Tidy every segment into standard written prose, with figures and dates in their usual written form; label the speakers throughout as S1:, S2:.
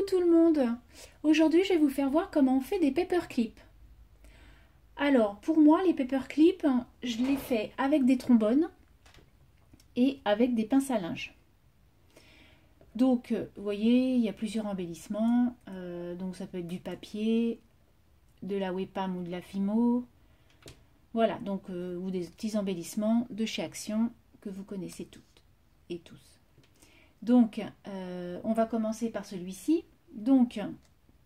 S1: tout le monde. Aujourd'hui, je vais vous faire voir comment on fait des paperclips. Alors, pour moi, les paperclips, je les fais avec des trombones et avec des pinces à linge. Donc, vous voyez, il y a plusieurs embellissements. Donc, ça peut être du papier, de la Webam ou de la Fimo. Voilà, donc, ou des petits embellissements de chez Action que vous connaissez toutes et tous. Donc, on va commencer par celui-ci. Donc,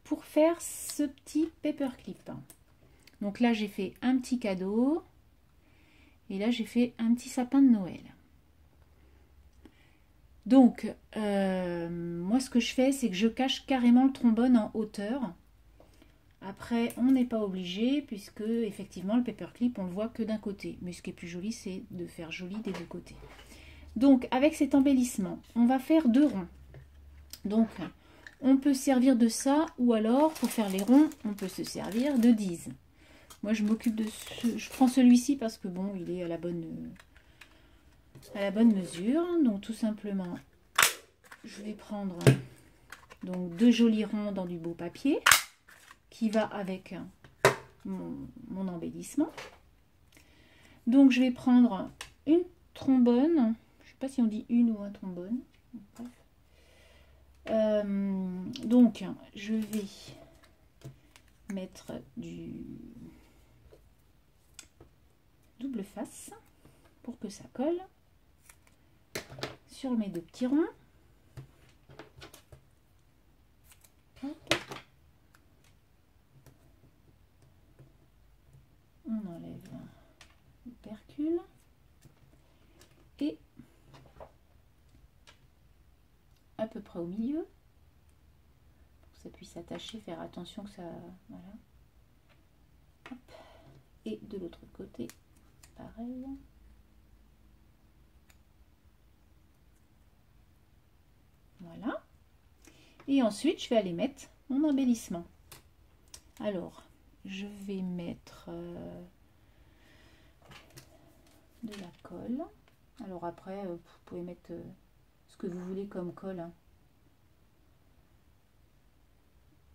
S1: pour faire ce petit paperclip. Donc là, j'ai fait un petit cadeau. Et là, j'ai fait un petit sapin de Noël. Donc, moi, ce que je fais, c'est que je cache carrément le trombone en hauteur. Après, on n'est pas obligé, puisque, effectivement, le paperclip, on le voit que d'un côté. Mais ce qui est plus joli, c'est de faire joli des deux côtés. Donc, avec cet embellissement, on va faire 2 ronds. Donc, on peut servir de ça, ou alors, pour faire les ronds, on peut se servir de 10. Moi, je m'occupe de je prends celui-ci parce que, bon, il est à la bonne mesure. Donc, tout simplement, je vais prendre donc 2 jolis ronds dans du beau papier qui va avec mon embellissement. Donc, je vais prendre une trombone. Je ne sais pas si on dit une ou un trombone. Bref. Donc, je vais mettre du double face pour que ça colle sur mes 2 petits ronds. Hop. On enlève le percule et à peu près au milieu pour que ça puisse s'attacher, faire attention que ça, voilà. Hop. Et de l'autre côté pareil. Voilà. Et ensuite, je vais aller mettre mon embellissement. Alors, je vais mettre de la colle. Alors après, vous pouvez mettre ce que vous voulez comme colle. Hein.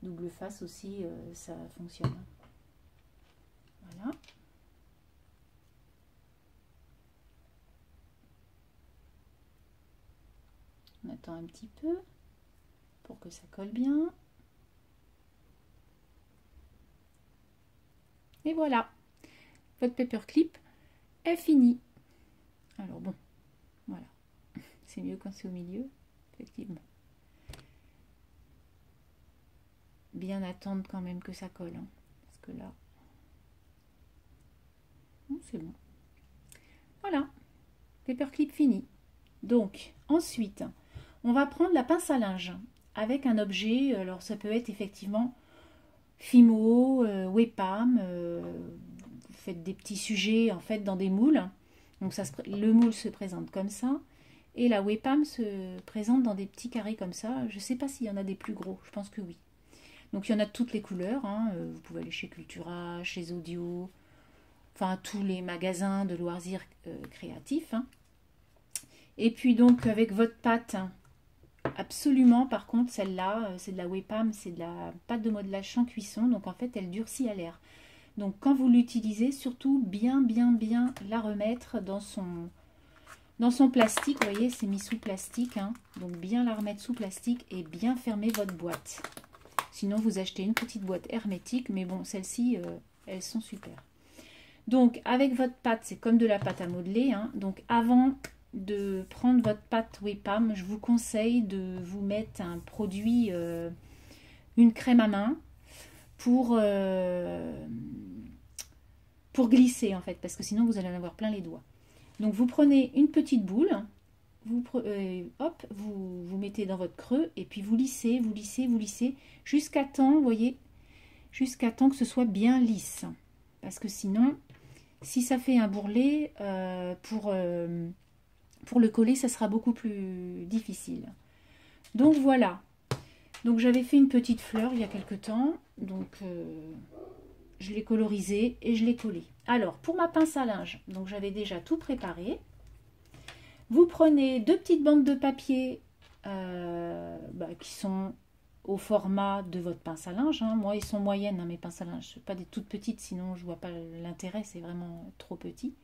S1: Double face aussi, ça fonctionne. Voilà. On attend un petit peu pour que ça colle bien. Et voilà, votre paperclip est fini. Alors bon, voilà, c'est mieux quand c'est au milieu, effectivement. Bien attendre quand même que ça colle, hein, parce que là, c'est bon. Voilà, paperclip fini. Donc, ensuite, on va prendre la pince à linge avec un objet. Alors, ça peut être effectivement Fimo, Webam. Vous faites des petits sujets en fait dans des moules. Donc, le moule se présente comme ça. Et la Webam se présente dans des petits carrés comme ça. Je ne sais pas s'il y en a des plus gros. Je pense que oui. Donc, il y en a de toutes les couleurs. Hein. Vous pouvez aller chez Cultura, chez Audio. Enfin, tous les magasins de loisirs créatifs. Hein. Et puis, donc, avec votre pâte... Absolument, par contre, celle-là, c'est de la Webam, c'est de la pâte de modelage sans cuisson, donc en fait, elle durcit à l'air. Donc, quand vous l'utilisez, surtout bien la remettre dans son plastique. Vous voyez, c'est mis sous plastique, hein, donc bien la remettre sous plastique et bien fermer votre boîte. Sinon, vous achetez une petite boîte hermétique, mais bon, celles-ci, elles sont super. Donc, avec votre pâte, c'est comme de la pâte à modeler, hein, donc avant de prendre votre pâte Webam, je vous conseille de vous mettre un produit, une crème à main pour glisser en fait, parce que sinon vous allez en avoir plein les doigts. Donc vous prenez une petite boule, hop, vous mettez dans votre creux et puis vous lissez jusqu'à temps, vous voyez, jusqu'à temps que ce soit bien lisse, parce que sinon, si ça fait un bourrelet, pour le coller, ça sera beaucoup plus difficile. Donc voilà. Donc j'avais fait une petite fleur il y a quelque temps. Donc je l'ai colorisée et je l'ai collée. Alors pour ma pince à linge, donc j'avais déjà tout préparé. Vous prenez 2 petites bandes de papier qui sont au format de votre pince à linge. Hein. Moi, ils sont moyennes, hein, mes pinces à linge. Pas des toutes petites, sinon je vois pas l'intérêt, c'est vraiment trop petit.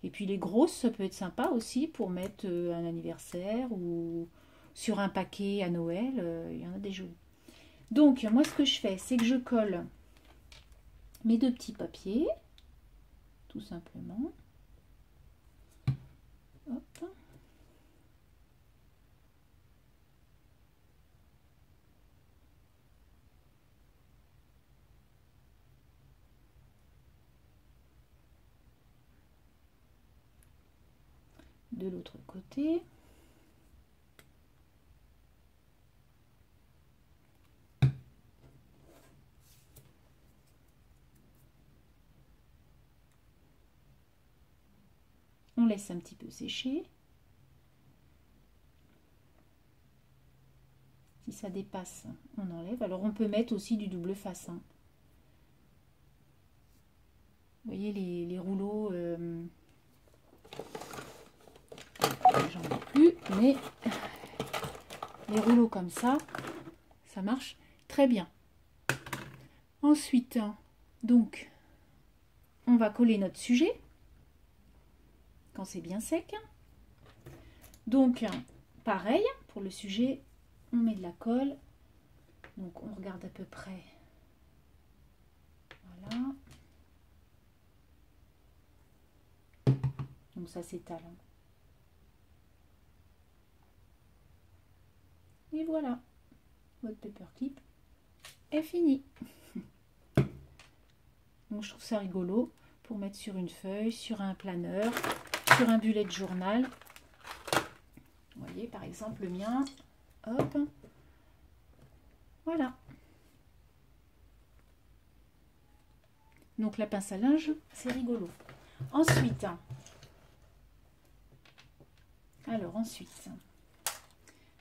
S1: Et puis les grosses, ça peut être sympa aussi pour mettre un anniversaire ou sur un paquet à Noël. Il y en a des jolis. Donc, moi, ce que je fais, c'est que je colle mes deux petits papiers, tout simplement. Hop. De l'autre côté. On laisse un petit peu sécher. Si ça dépasse, on enlève. Alors on peut mettre aussi du double face. Hein. Vous voyez les rouleaux, j'en ai plus, mais les rouleaux comme ça marche très bien. Ensuite, donc, on va coller notre sujet quand c'est bien sec. Donc, pareil, pour le sujet, on met de la colle. Donc, on regarde à peu près. Voilà. Donc, ça s'étale. Et voilà, votre paperclip est fini. Donc, je trouve ça rigolo pour mettre sur une feuille, sur un planeur, sur un bullet journal. Vous voyez, par exemple, le mien. Hop. Voilà. Donc, la pince à linge, c'est rigolo. Ensuite,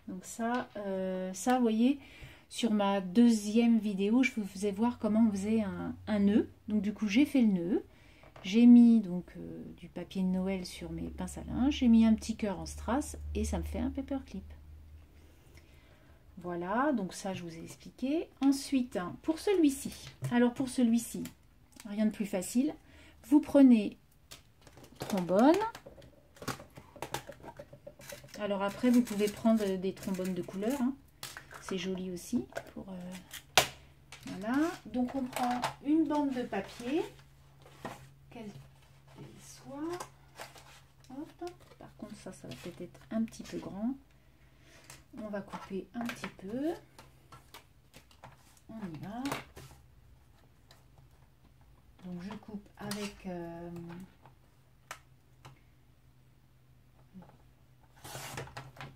S1: donc ça, vous voyez, sur ma deuxième vidéo, je vous faisais voir comment on faisait un nœud. Donc, du coup, j'ai fait le nœud. J'ai mis donc du papier de Noël sur mes pinces à linge. J'ai mis un petit cœur en strass et ça me fait un paperclip. Voilà, donc ça, je vous ai expliqué. Ensuite, pour celui-ci. Alors, pour celui-ci, rien de plus facile. Vous prenez trombone. Alors après, vous pouvez prendre des trombones de couleur. Hein. C'est joli aussi. Voilà. Donc, on prend une bande de papier. Quelle soit. Hop. Par contre, ça va peut-être être un petit peu grand. On va couper un petit peu. On y va. Donc, je coupe avec...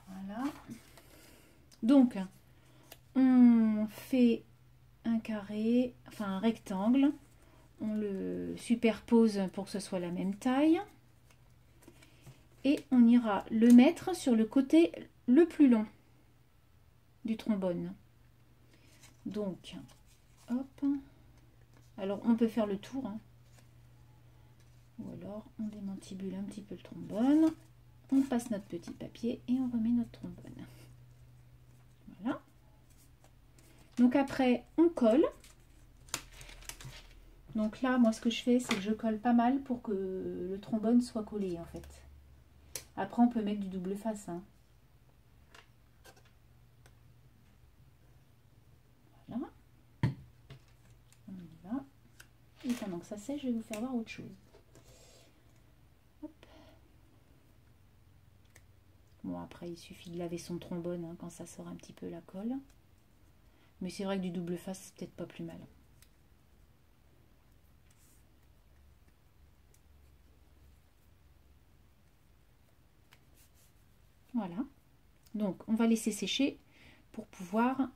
S1: Voilà. Donc, on fait un carré, enfin un rectangle. On le superpose pour que ce soit la même taille. Et on ira le mettre sur le côté le plus long du trombone. Donc, hop. Alors, on peut faire le tour. Hein. Ou alors, on démantibule un petit peu le trombone. On passe notre petit papier et on remet notre trombone. Voilà. Donc après, on colle. Donc là, moi, ce que je fais, c'est que je colle pas mal pour que le trombone soit collé, en fait. Après, on peut mettre du double face. Hein. Voilà. On y va. Et pendant que ça sèche, je vais vous faire voir autre chose. Bon, après, il suffit de laver son trombone hein, quand ça sort un petit peu la colle. Mais c'est vrai que du double face, c'est peut-être pas plus mal. Voilà. Donc, on va laisser sécher pour pouvoir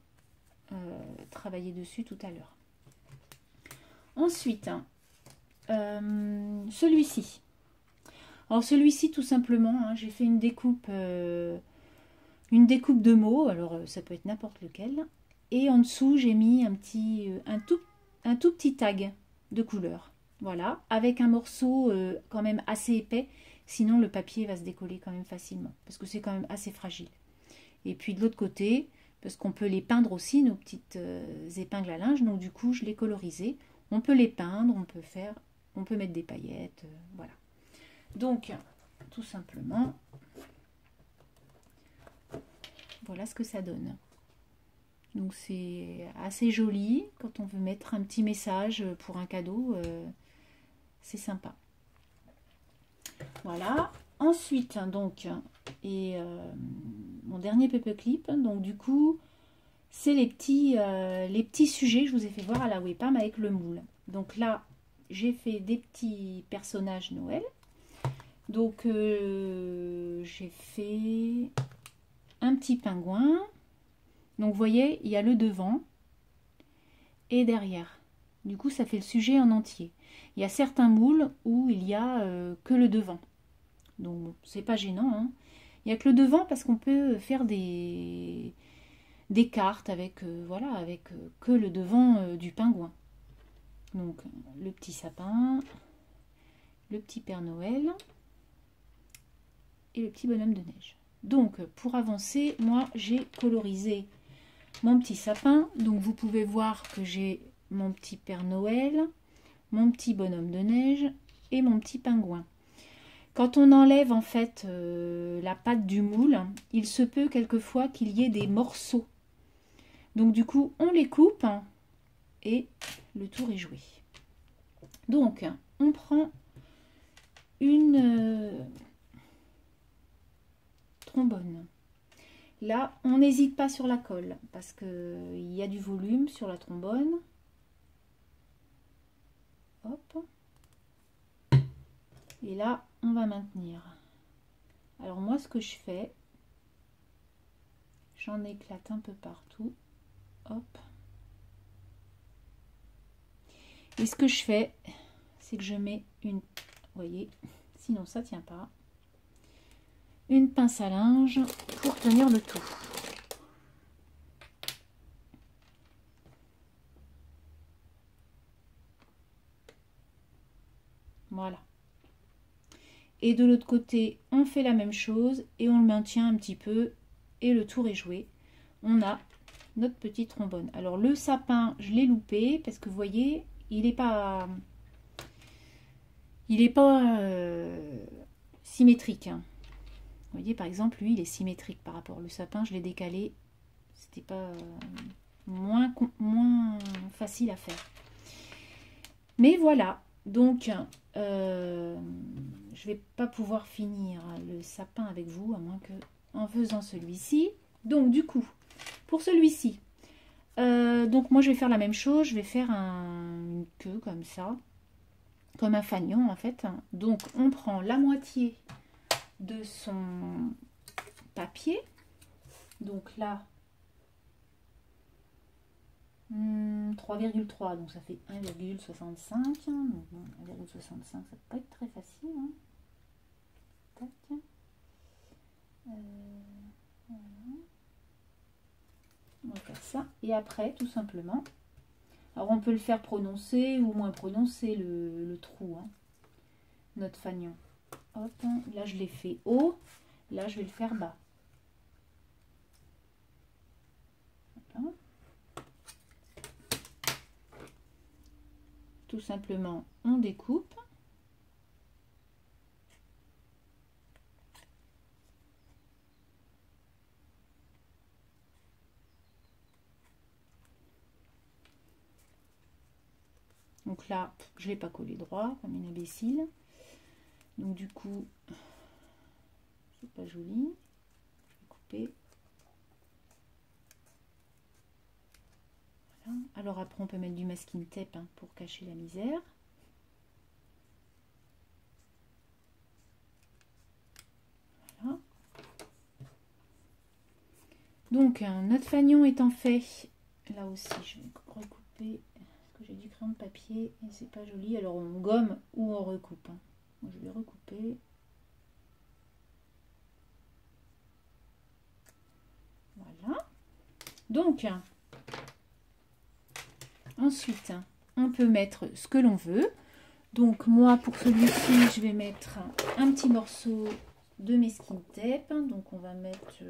S1: travailler dessus tout à l'heure. Ensuite, celui-ci. Alors celui-ci, tout simplement, hein, j'ai fait une découpe de mots. Alors ça peut être n'importe lequel. Et en dessous, j'ai mis un tout petit tag de couleur. Voilà, avec un morceau quand même assez épais. Sinon, le papier va se décoller quand même facilement. Parce que c'est quand même assez fragile. Et puis de l'autre côté, parce qu'on peut les peindre aussi, nos petites épingles à linge. Donc du coup, je l'ai colorisé. On peut les peindre, on peut mettre des paillettes, voilà. Donc, tout simplement, voilà ce que ça donne. Donc c'est assez joli quand on veut mettre un petit message pour un cadeau, c'est sympa. Voilà. Ensuite, donc, mon dernier paperclip, donc du coup, c'est les petits sujets que je vous ai fait voir à la Webam avec le moule. Donc là, j'ai fait des petits personnages Noël. Donc, j'ai fait un petit pingouin. Donc, vous voyez, il y a le devant et derrière. Du coup, ça fait le sujet en entier. Il y a certains moules où il y a que le devant. Donc, bon, c'est pas gênant, hein. Il n'y a que le devant parce qu'on peut faire des cartes avec, voilà, avec que le devant du pingouin. Donc, le petit sapin, le petit Père Noël et le petit bonhomme de neige. Donc, pour avancer, moi, j'ai colorisé mon petit sapin. Donc, vous pouvez voir que j'ai mon petit Père Noël, mon petit bonhomme de neige et mon petit pingouin. Quand on enlève en fait la pâte du moule, il se peut quelquefois qu'il y ait des morceaux. Donc du coup, on les coupe et le tour est joué. Donc, on prend une trombone. Là, on n'hésite pas sur la colle parce qu'il y a du volume sur la trombone. Hop. Et là, on va maintenir. Alors moi, ce que je fais, j'en éclate un peu partout. Hop. Et ce que je fais, c'est que je mets une, vous voyez, sinon ça tient pas, une pince à linge pour tenir le tout. Voilà. Et de l'autre côté, on fait la même chose et on le maintient un petit peu et le tour est joué. On a notre petit trombone. Alors le sapin, je l'ai loupé parce que vous voyez, il n'est pas symétrique. Hein. Vous voyez, par exemple, lui, il est symétrique par rapport au sapin. Je l'ai décalé. C'était pas moins facile à faire. Mais voilà. Donc, je vais pas pouvoir finir le sapin avec vous, à moins que en faisant celui-ci. Donc, du coup, pour celui-ci, donc moi, je vais faire la même chose. Je vais faire une queue comme ça, comme un fanion, en fait. Donc, on prend la moitié de son papier. Donc là, 3,3, donc ça fait 1,65. Donc 1,65, ça peut pas être très facile. Hein. Tac. Voilà. On va faire ça. Et après, tout simplement, alors on peut le faire prononcer ou moins prononcer le trou, hein, notre fanion. Hop, là je l'ai fait haut, là je vais le faire bas. Voilà. Tout simplement, on découpe. Donc là, je ne l'ai pas collé droit, comme une imbécile. Donc du coup, c'est pas joli. Je vais couper. Voilà. Alors après, on peut mettre du masking tape hein, pour cacher la misère. Voilà. Donc, notre fanion étant fait, là aussi, je vais recouper. J'ai du crayon de papier et c'est pas joli, alors on gomme ou on recoupe. Hein. Moi, je vais recouper. Voilà. Donc, ensuite, on peut mettre ce que l'on veut. Donc, moi, pour celui-ci, je vais mettre un petit morceau de masking tape. Donc, on va mettre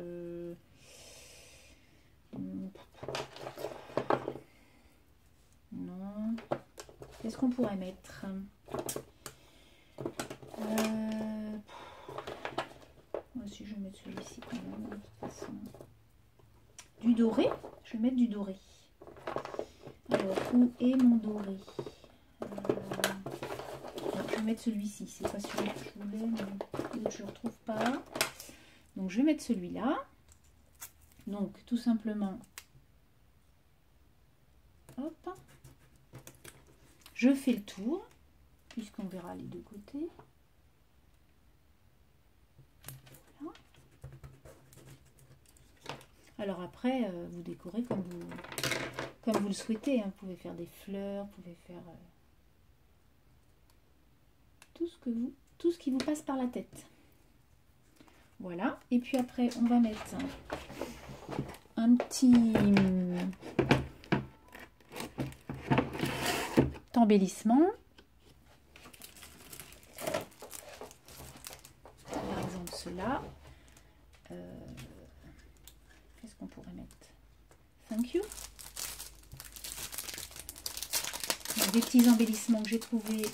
S1: Non. Qu'est-ce qu'on pourrait mettre? Moi aussi, je vais mettre celui-ci quand même. De toute façon. Du doré. Je vais mettre du doré. Alors, où est mon doré? Je vais mettre celui-ci. C'est pas celui que je voulais, mais je ne le retrouve pas. Donc, je vais mettre celui-là. Donc, tout simplement, hop, je fais le tour, puisqu'on verra les deux côtés. Voilà. Alors après, vous décorez comme vous le souhaitez. Hein. Vous pouvez faire des fleurs, vous pouvez faire tout ce qui vous passe par la tête. Voilà. Et puis après, on va mettre un petit embellissement. Par exemple, cela. Qu'est-ce qu'on pourrait mettre? Thank you. Donc, des petits embellissements que j'ai trouvés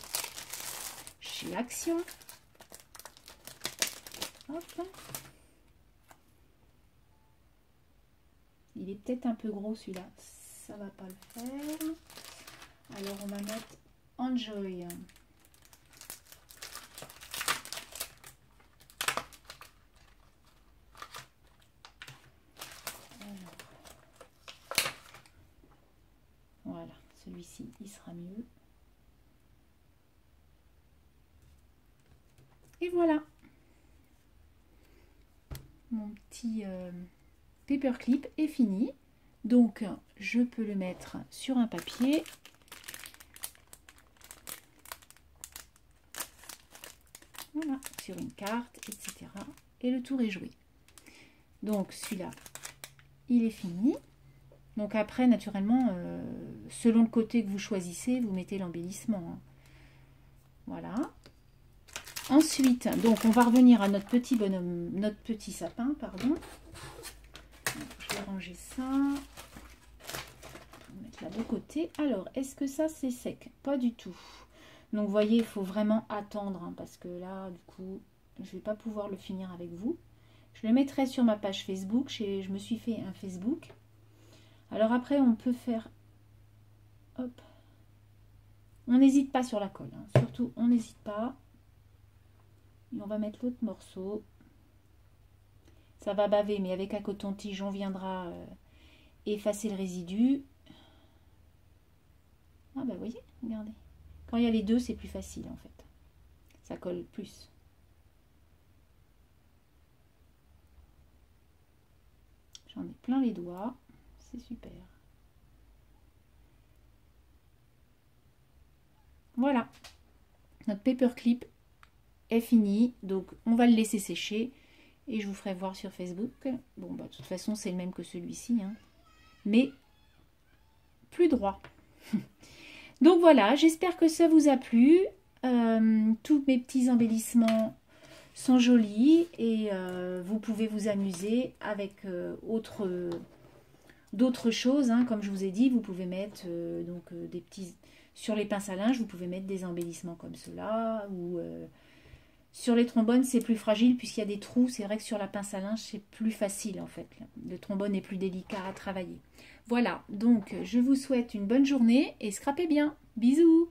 S1: chez Action. Hop. Il est peut-être un peu gros celui-là. Ça va pas le faire. Alors on va mettre Enjoy. Voilà, celui-ci, il sera mieux. Et voilà. Mon petit paperclip est fini. Donc, je peux le mettre sur un papier. Voilà, sur une carte, etc. Et le tour est joué. Donc, celui-là, il est fini. Donc après, naturellement, selon le côté que vous choisissez, vous mettez l'embellissement. Hein. Voilà. Ensuite, donc on va revenir à notre petit bonhomme, notre petit sapin, pardon. Je vais ranger ça. On va mettre là de côté. Alors, est-ce que ça c'est sec? Pas du tout. Donc, vous voyez, il faut vraiment attendre, hein, parce que là, du coup, je ne vais pas pouvoir le finir avec vous. Je le mettrai sur ma page Facebook. Je me suis fait un Facebook. Alors après, on peut faire... Hop. On n'hésite pas sur la colle. Hein. Surtout, on n'hésite pas. Et on va mettre l'autre morceau. Ça va baver, mais avec un coton-tige, on viendra effacer le résidu. Ah bah, vous voyez, regardez. Quand il y a les deux, c'est plus facile, en fait. Ça colle plus. J'en ai plein les doigts. C'est super. Voilà. Notre paperclip est fini. Donc, on va le laisser sécher. Et je vous ferai voir sur Facebook. Bon, bah, de toute façon, c'est le même que celui-ci. Hein. Mais plus droit. Donc, voilà. J'espère que ça vous a plu. Tous mes petits embellissements sont jolis. Et vous pouvez vous amuser avec d'autres choses. Hein. Comme je vous ai dit, vous pouvez mettre des petits... Sur les pinces à linge, vous pouvez mettre des embellissements comme cela. Ou... sur les trombones, c'est plus fragile puisqu'il y a des trous. C'est vrai que sur la pince à linge, c'est plus facile en fait. Le trombone est plus délicat à travailler. Voilà, donc je vous souhaite une bonne journée et scrapez bien. Bisous!